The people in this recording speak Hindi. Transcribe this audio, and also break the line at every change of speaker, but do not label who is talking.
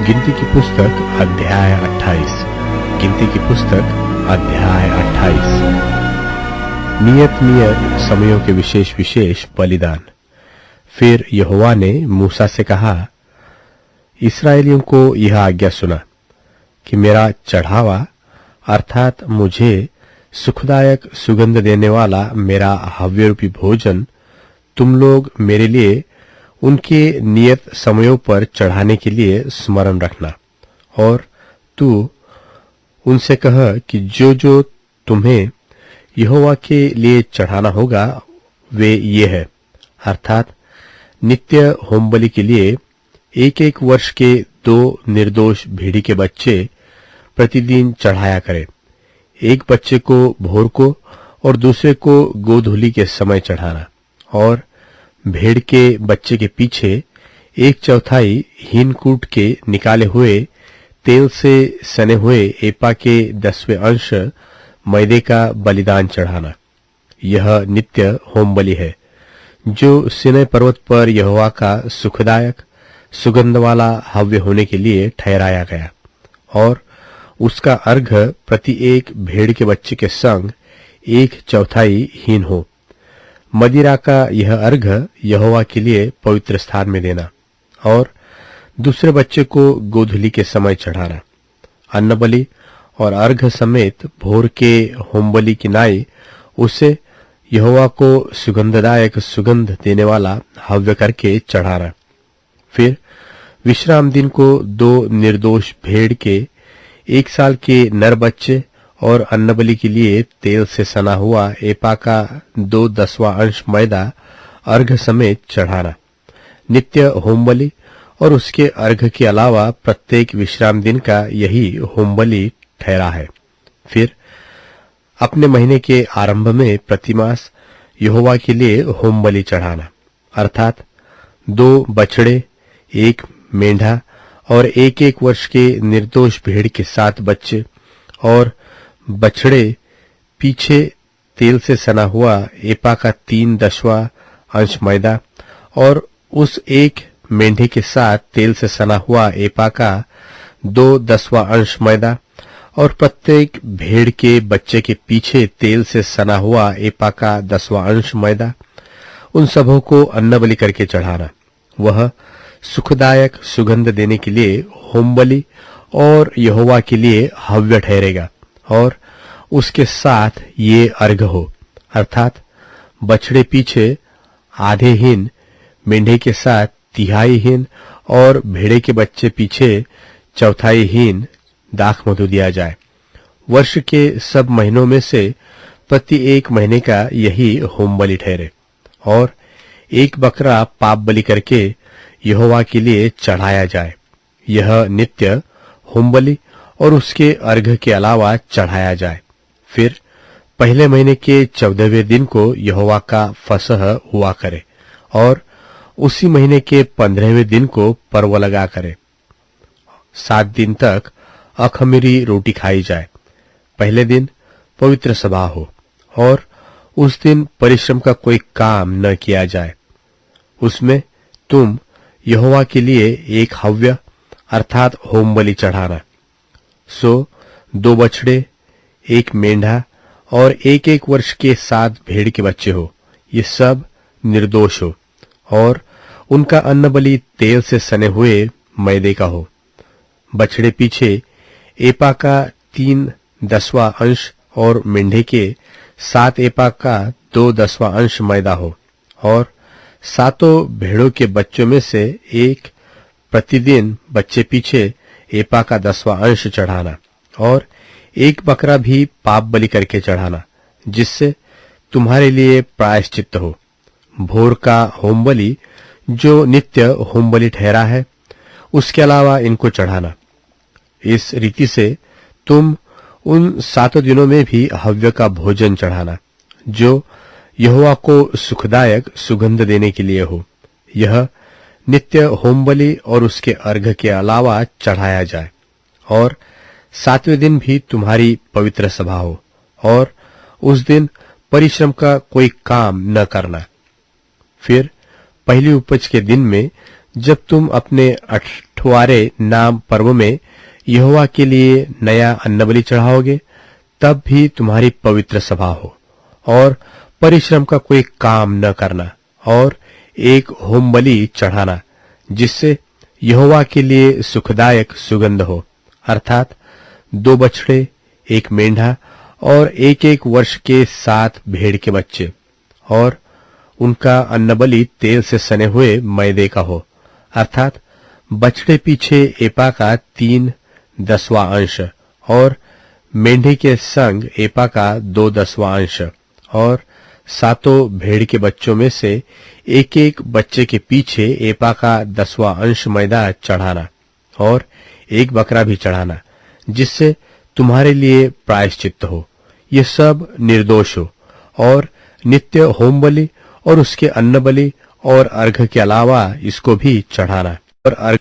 गिनती की पुस्तक अध्याय 28। गिनती की पुस्तक अध्याय 28। नियत समयों के विशेष बलिदान। फिर यहोवा ने मूसा से कहा, इस्राएलियों को यह आज्ञा सुना कि मेरा चढ़ावा अर्थात मुझे सुखदायक सुगंध देने वाला मेरा हव्य रूपी भोजन तुम लोग मेरे लिए उनके नियत समयों पर चढ़ाने के लिए स्मरण रखना। और तू उनसे कह कि जो जो तुम्हें यहोवा के लिए चढ़ाना होगा वे ये है, अर्थात नित्य होमबलि के लिए एक वर्ष के 2 निर्दोष भेड़ी के बच्चे प्रतिदिन चढ़ाया करे। एक बच्चे को भोर को और दूसरे को गोधूली के समय चढ़ाना। और भेड़ के बच्चे के पीछे 1/4 हीन कूट के निकाले हुए तेल से सने हुए एपा के 10वें अंश मैदे का बलिदान चढ़ाना। यह नित्य होमबलि है जो सिनै पर्वत पर यहोवा का सुखदायक सुगंध वाला हव्य होने के लिए ठहराया गया। और उसका अर्घ प्रति एक भेड़ के बच्चे के संग 1/4 हीन हो। मदिरा का यह अर्घ यहोवा के लिए पवित्र स्थान में देना। और दूसरे बच्चे को गोधूली के समय चढ़ाना। अन्नबलि और अर्घ समेत भोर के होमबलि की नाई उसे यहोवा को सुगंधदायक सुगंध देने वाला हव्य करके चढ़ाना। फिर विश्राम दिन को 2 निर्दोष भेड़ के 1 साल के नर बच्चे और अन्नबलि के लिए तेल से सना हुआ एपा का 2/10वां अंश मैदा अर्घ समेत चढ़ाना। नित्य होमबलि और उसके अर्घ के अलावा प्रत्येक विश्राम दिन का यही होमबलि ठहरा है। फिर अपने महीने के आरंभ में प्रतिमास यहोवा के लिए होमबलि चढ़ाना, अर्थात 2 बछड़े, 1 मेंढा और 1 वर्ष के निर्दोष भेड़ के 7 बच्चे और बछड़े पीछे तेल से सना हुआ एपा का 3/10वां अंश मैदा और उस 1 मेंढे के साथ तेल से सना हुआ एपा का 2/10वां अंश मैदा और प्रत्येक भेड़ के बच्चे के पीछे तेल से सना हुआ एपा का 10वां अंश मैदा, उन सबों को अन्नबलि करके चढ़ाना। वह सुखदायक सुगंध देने के लिए होमबलि और यहोवा के लिए हव्य ठहरेगा। और उसके साथ ये अर्घ हो, अर्थात बछड़े पीछे आधे हीन, मेंढे के साथ 1/3 हीन और भेड़े के बच्चे पीछे 1/4 हीन दाख मधु दिया जाए। वर्ष के सब महीनों में से प्रति 1 महीने का यही होमबलि ठहरे। और 1 बकरा पाप बलि करके यहोवा के लिए चढ़ाया जाए। यह नित्य होमबलि और उसके अर्घ के अलावा चढ़ाया जाए। फिर पहले महीने के 14वें दिन को यहोवा का फसह हुआ करे और उसी महीने के 15वें दिन को पर्व लगा करे। 7 दिन तक अखमीरी रोटी खाई जाए। पहले दिन पवित्र सभा हो और उस दिन परिश्रम का कोई काम न किया जाए। उसमें तुम यहोवा के लिए एक हव्य अर्थात होमबलि चढ़ाना। सो 2 बछड़े, 1 मेंढा और 1 वर्ष के 7 भेड़ के बच्चे हो। ये सब निर्दोष हो और उनका अन्नबलि तेल से सने हुए मैदे का हो। बछड़े पीछे एपा का 3/10वां अंश और मेंढे के 7 एपा का 2/10वां अंश मैदा हो। और 7 भेड़ों के बच्चों में से एक प्रतिदिन बच्चे पीछे एपा का 10वां अंश चढ़ाना। और 1 बकरा भी पाप बलि करके चढ़ाना, जिससे तुम्हारे लिए प्रायश्चित्त हो। भोर का होमबलि जो नित्य होमबलि ठहरा है, उसके अलावा इनको चढ़ाना। इस रीति से तुम उन 7 दिनों में भी हव्य का भोजन चढ़ाना, जो यहोवा को सुखदायक सुगंध देने के लिए हो। यह नित्य होमबलि और उसके अर्घ के अलावा चढ़ाया जाए। और 7वें दिन भी तुम्हारी पवित्र सभा हो और उस दिन परिश्रम का कोई काम न करना। फिर पहली उपज के दिन में जब तुम अपने छुटवारे नाम पर्व में यहोवा के लिए नया अन्नबलि चढ़ाओगे, तब भी तुम्हारी पवित्र सभा हो, और परिश्रम का कोई काम न करना, और एक होम बलि चढ़ाना जिससे यहोवा के लिए सुखदायक सुगंध हो, अर्थात 2 बछड़े, 1 मेंढा और 1-1 वर्ष के 7 भेड़ के बच्चे, और उनका अन्नबलि तेल से सने हुए मैदे का हो, अर्थात बछड़े पीछे एपा का 3/10वां अंश, और मेंढे के संग एपा का 2/10वां अंश, और 7 भेड़ के बच्चों में से 1-1 बच्चे के पीछे एपा का 10वां अंश मैदा चढ़ाना, और 1 बकरा भी चढ़ाना जिससे तुम्हारे लिए प्रायश्चित्त हो। ये सब निर्दोष हो, और नित्य होम बलि और उसके अन्न बलि और अर्घ के अलावा इसको भी चढ़ाना। और अर्घ